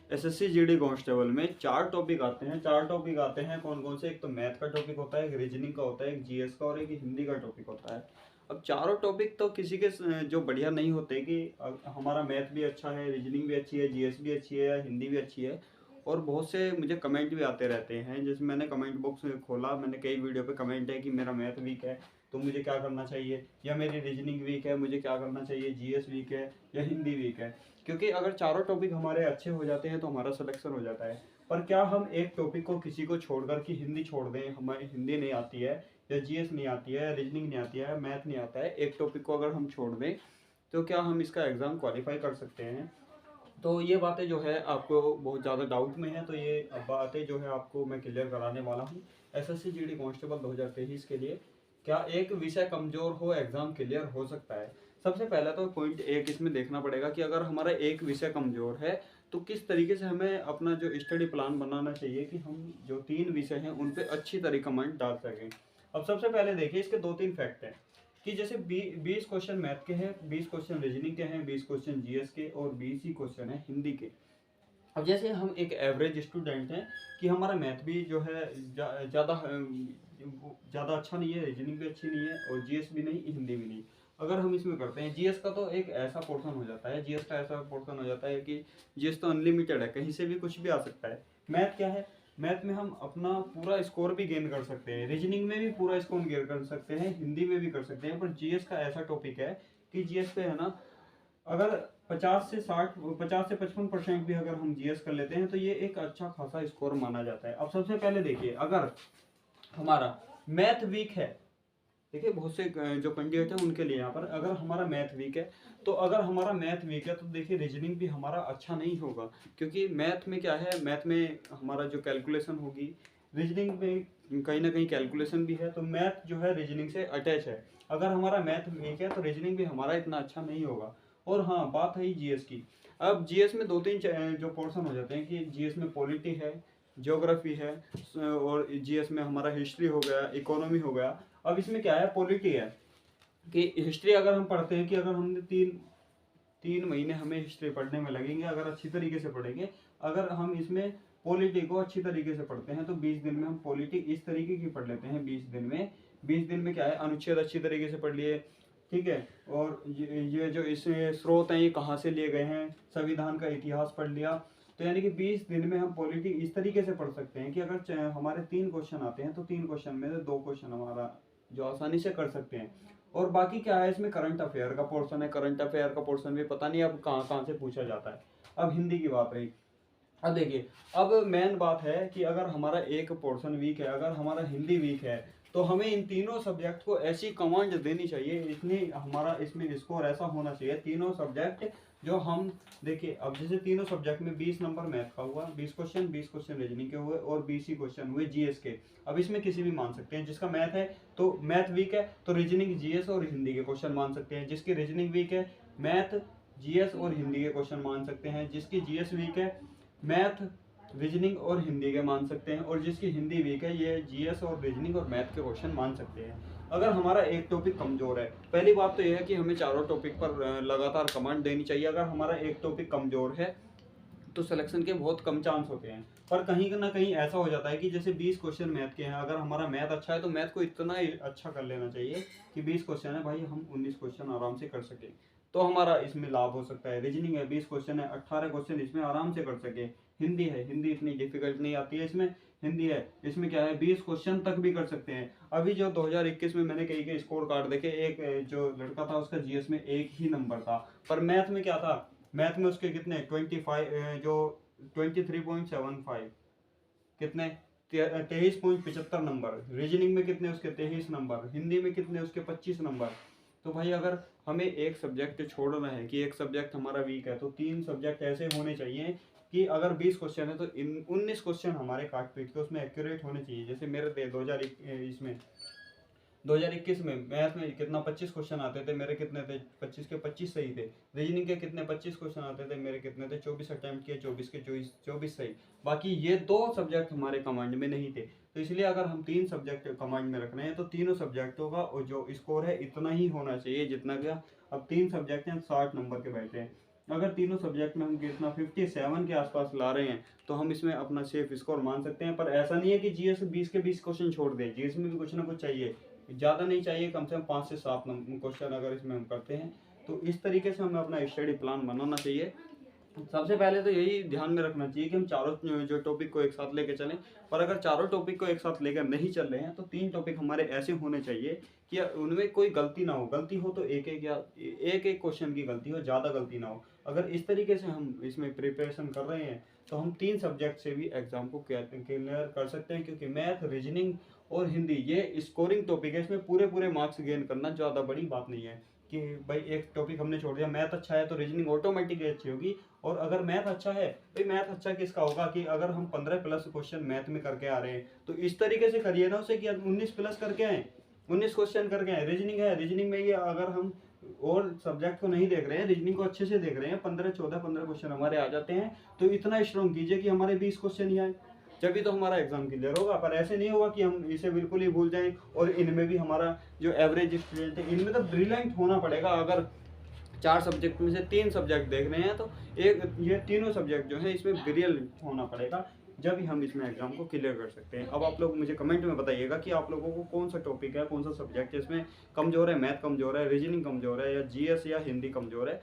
SSC GD constable में 4 topic आते हैं। 4 टॉपिक आते हैं कौन कौन से? एक तो मैथ का टॉपिक होता है, एक रीजनिंग का होता है, एक जीएस का और एक हिंदी का टॉपिक होता है। अब चारों टॉपिक तो किसी के जो बढ़िया नहीं होते कि हमारा मैथ भी अच्छा है, रीजनिंग भी अच्छी है, जीएस भी अच्छी है या हिंदी भी अच्छी है। और बहुत से मुझे कमेंट भी आते रहते हैं, जैसे मैंने कमेंट बॉक्स खोला, मैंने कई वीडियो पे कमेंट है कि मेरा मैथ वीक है तो मुझे क्या करना चाहिए, या मेरी रीजनिंग वीक है मुझे क्या करना चाहिए, जीएस वीक है या हिंदी वीक है। क्योंकि अगर चारों टॉपिक हमारे अच्छे हो जाते हैं तो हमारा सिलेक्शन हो जाता है। पर क्या हम एक टॉपिक को किसी को छोड़कर कि हिंदी छोड़ दें, हमें हिंदी नहीं आती है या जीएस नहीं आती है या रीजनिंग नहीं आती है, मैथ नहीं आता है, एक टॉपिक को अगर हम छोड़ दें तो क्या हम इसका एग्ज़ाम क्वालिफाई कर सकते हैं? तो ये बातें जो है आपको बहुत ज़्यादा डाउट में है, तो ये बातें जो है आपको मैं क्लियर कराने वाला हूँ। एसएससी जीडी कांस्टेबल 2023 के लिए क्या एक विषय कमजोर हो एग्जाम क्लियर हो सकता है? सबसे पहला तो पॉइंट एक इसमें देखना पड़ेगा कि अगर हमारा एक विषय कमजोर है तो किस तरीके से हमें अपना जो स्टडी प्लान बनाना चाहिए कि हम जो 3 विषय हैं उन पे अच्छी तरह कमेंट डाल सकें। अब सबसे पहले देखिए इसके 2-3 फैक्ट हैं कि जैसे 20 क्वेश्चन मैथ के हैं, 20 क्वेश्चन रीजनिंग के हैं, 20 क्वेश्चन जीएस के और 20 ही क्वेश्चन है हिंदी के। अब जैसे हम एक एवरेज स्टूडेंट हैं कि हमारा मैथ भी जो है ज़्यादा अच्छा नहीं है, रीजनिंग भी अच्छी नहीं है और जीएस भी नहीं, हिंदी भी नहीं। अगर हम इसमें करते हैं जीएस का, तो एक ऐसा पोर्शन हो जाता है, जीएस का ऐसा पोर्शन हो जाता है कि जीएस तो अनलिमिटेड है, कहीं से भी कुछ भी आ सकता है। मैथ क्या है? मैथ में हम अपना पूरा स्कोर भी गेन कर सकते हैं, रीजनिंग में भी पूरा स्कोर गेन कर सकते हैं, हिंदी में भी कर सकते हैं। पर जीएस का ऐसा टॉपिक है कि जीएस पे है ना, अगर 50 से 55% भी अगर हम जीएस कर लेते हैं तो ये एक अच्छा खासा स्कोर माना जाता है। अब सबसे पहले देखिए, अगर हमारा मैथ वीक है, देखिए बहुत से जो कैंडिडेट है उनके लिए यहाँ पर, अगर हमारा मैथ वीक है तो देखिए रीजनिंग भी हमारा अच्छा नहीं होगा। क्योंकि मैथ में क्या है, मैथ में हमारा जो कैलकुलेशन होगी, रीजनिंग में कहीं ना कहीं कैलकुलेशन भी है, तो मैथ जो है रीजनिंग से अटैच है। अगर हमारा मैथ वीक है तो रीजनिंग भी हमारा इतना अच्छा नहीं होगा। और हाँ, बात है जीएस की। अब जीएस में 2-3 जो पोर्शन हो जाते हैं कि जीएस में पॉलिटी है, ज्योग्राफी है और जीएस में हमारा हिस्ट्री हो गया, इकोनॉमी हो गया। अब इसमें क्या है, पॉलिटी है कि हिस्ट्री अगर हम पढ़ते हैं कि अगर हमने 3 महीने हमें हिस्ट्री पढ़ने में लगेंगे अगर अच्छी तरीके से पढ़ेंगे। अगर हम इसमें पॉलिटी को अच्छी तरीके से पढ़ते हैं तो 20 दिन में हम पॉलिटी इस तरीके की पढ़ लेते हैं। 20 दिन में क्या है, अनुच्छेद अच्छी तरीके से पढ़ लिए, ठीक है। और ये जो इसमें स्रोत हैं ये कहाँ से लिए गए हैं, संविधान का इतिहास पढ़ लिया। तो यानी कि 20 दिन में हम पॉलिटी इस तरीके से पढ़ सकते हैं कि अगर हमारे 3 क्वेश्चन आते हैं तो 3 क्वेश्चन में से 2 क्वेश्चन हमारा जो आसानी से कर सकते हैं। और बाकी क्या है, इसमें करंट अफेयर का पोर्शन है, करंट अफेयर का पोर्शन भी पता नहीं अब कहाँ कहाँ से पूछा जाता है। अब हिंदी की बात रही, अब देखिए, अब मेन बात है कि अगर हमारा एक पोर्शन वीक है, अगर हमारा हिंदी वीक है, तो हमें इन तीनों सब्जेक्ट को ऐसी कमांड देनी चाहिए, इतनी हमारा इसमें स्कोर ऐसा होना चाहिए तीनों सब्जेक्ट जो हम देखिए। अब जैसे तीनों सब्जेक्ट में 20 नंबर मैथ का हुआ, 20 क्वेश्चन रीजनिंग के हुए और 20 ही क्वेश्चन हुए जीएस के। अब इसमें किसी भी मान सकते हैं, जिसका मैथ है तो मैथ वीक है तो रीजनिंग, जीएस और हिंदी के क्वेश्चन मान सकते हैं। जिसकी रीजनिंग वीक है, मैथ, जीएस और हिंदी के क्वेश्चन मान सकते हैं। जिसकी जीएस वीक है, मैथ, रीजनिंग और हिंदी के मान सकते हैं। और जिसकी हिंदी वीक है, ये जीएस और रीजनिंग और मैथ के क्वेश्चन मान सकते हैं। अगर हमारा एक टॉपिक कमजोर है, पहली बात तो यह है कि हमें चारों टॉपिक पर लगातार कमांड देनी चाहिए। अगर हमारा एक टॉपिक कमजोर है तो सिलेक्शन के बहुत कम चांस होते हैं। पर कहीं ना कहीं ऐसा हो जाता है कि जैसे 20 क्वेश्चन मैथ के हैं, अगर हमारा मैथ अच्छा है तो मैथ को इतना ही अच्छा कर लेना चाहिए कि 20 क्वेश्चन है भाई, हम 19 क्वेश्चन आराम से कर सकें, तो हमारा इसमें लाभ हो सकता है। रीजनिंग है, 20 क्वेश्चन है, 18 क्वेश्चन इसमें आराम से कर सके। हिंदी है, हिंदी इतनी डिफिकल्ट नहीं आती है इसमें। हिंदी है, इसमें क्या है, 20 क्वेश्चन तक भी कर सकते हैं। अभी जो 2021 में मैंने कई के स्कोर कार्ड देखे, एक जो लड़का था उसका जीएस में 1 ही नंबर था, पर मैथ में क्या था, मैथ में उसके कितने 25 जो 23.75, कितने 23.75 नंबर। रीजनिंग में कितने उसके 23 नंबर, हिंदी में कितने उसके 25 नंबर। तो भाई अगर हमें एक सब्जेक्ट छोड़ना है कि एक सब्जेक्ट हमारा वीक है, तो 3 सब्जेक्ट ऐसे होने चाहिए कि अगर 20 क्वेश्चन है तो इन 19 क्वेश्चन हमारे काट पीट के उसमें एक्यूरेट होने चाहिए। जैसे मेरे 2021 में मैथ में कितना 25 क्वेश्चन आते थे, मेरे कितने थे, 25 के 25 सही थे। रीजनिंग के कितने 25 क्वेश्चन आते थे, मेरे कितने थे, 24 अटेम्प्ट किए, 24 के 24 सही। बाकी ये 2 सब्जेक्ट हमारे कमांड में नहीं थे। तो इसलिए अगर हम 3 सब्जेक्ट कमांड में रख रहे हैं तो तीनों सब्जेक्टों का जो स्कोर है इतना ही होना चाहिए जितना क्या। अब 3 सब्जेक्ट हैं, 60 नंबर के बैठे हैं, अगर तीनों सब्जेक्ट में हम कितना 57 के आसपास ला रहे हैं तो हम इसमें अपना सेफ स्कोर मान सकते हैं। पर ऐसा नहीं है कि जीएस 20 के 20 क्वेश्चन छोड़ दें, जीएस में भी कुछ ना कुछ चाहिए, ज़्यादा नहीं चाहिए, कम से कम 5 से 7 क्वेश्चन अगर इसमें हम करते हैं तो इस तरीके से हमें अपना स्टडी प्लान बनाना चाहिए। सबसे पहले तो यही ध्यान में रखना चाहिए कि हम चारों जो टॉपिक को एक साथ लेके चलें। पर अगर चारों टॉपिक को एक साथ लेकर नहीं चल रहे हैं तो 3 टॉपिक हमारे ऐसे होने चाहिए कि उनमें कोई गलती ना हो, गलती हो तो एक एक या एक एक क्वेश्चन की गलती हो, ज़्यादा गलती ना हो। अगर इस तरीके से हम इसमें प्रिपरेशन कर रहे हैं तो हम 3 सब्जेक्ट से भी एग्जाम को क्लियर कर सकते हैं, क्योंकि मैथ, रीजनिंग और हिंदी ये स्कोरिंग टॉपिक है, इसमें पूरे पूरे मार्क्स गेन करना ज़्यादा बड़ी बात नहीं है कि भाई एक टॉपिक हमने छोड़ दिया। मैथ अच्छा है तो रीजनिंग ऑटोमेटिकली अच्छी होगी, और अगर मैथ अच्छा है भाई मैथ अच्छा किसका होगा कि अगर हम 15 प्लस क्वेश्चन मैथ में करके आ रहे हैं तो इस तरीके से करिए ना उसे कि 19 प्लस करके आए, 19 क्वेश्चन करके आए। रीजनिंग है, रीजनिंग में ये अगर हम और सब्जेक्ट को नहीं देख रहे हैं, रीजनिंग को अच्छे से देख रहे हैं, 15 क्वेश्चन हमारे आ जाते हैं, तो इतना स्ट्रॉन्ग कीजिए कि हमारे 20 क्वेश्चन ही आए, जब तो हमारा एग्जाम क्लियर होगा। पर ऐसे नहीं होगा कि हम इसे बिल्कुल ही भूल जाएं और इनमें भी हमारा जो एवरेज स्टूडेंट है इनमें तो ब्रिलियंट होना पड़ेगा। अगर 4 सब्जेक्ट में से 3 सब्जेक्ट देख रहे हैं तो एक ये तीनों सब्जेक्ट जो है इसमें ब्रिलियंट होना पड़ेगा, जब ही हम इसमें एग्जाम को क्लियर कर सकते हैं। अब आप लोग मुझे कमेंट में बताइएगा कि आप लोगों को कौन सा टॉपिक है, कौन सा सब्जेक्ट है इसमें कमजोर है, मैथ कमजोर है, रीजनिंग कमजोर है, या जीएस या हिंदी कमजोर है।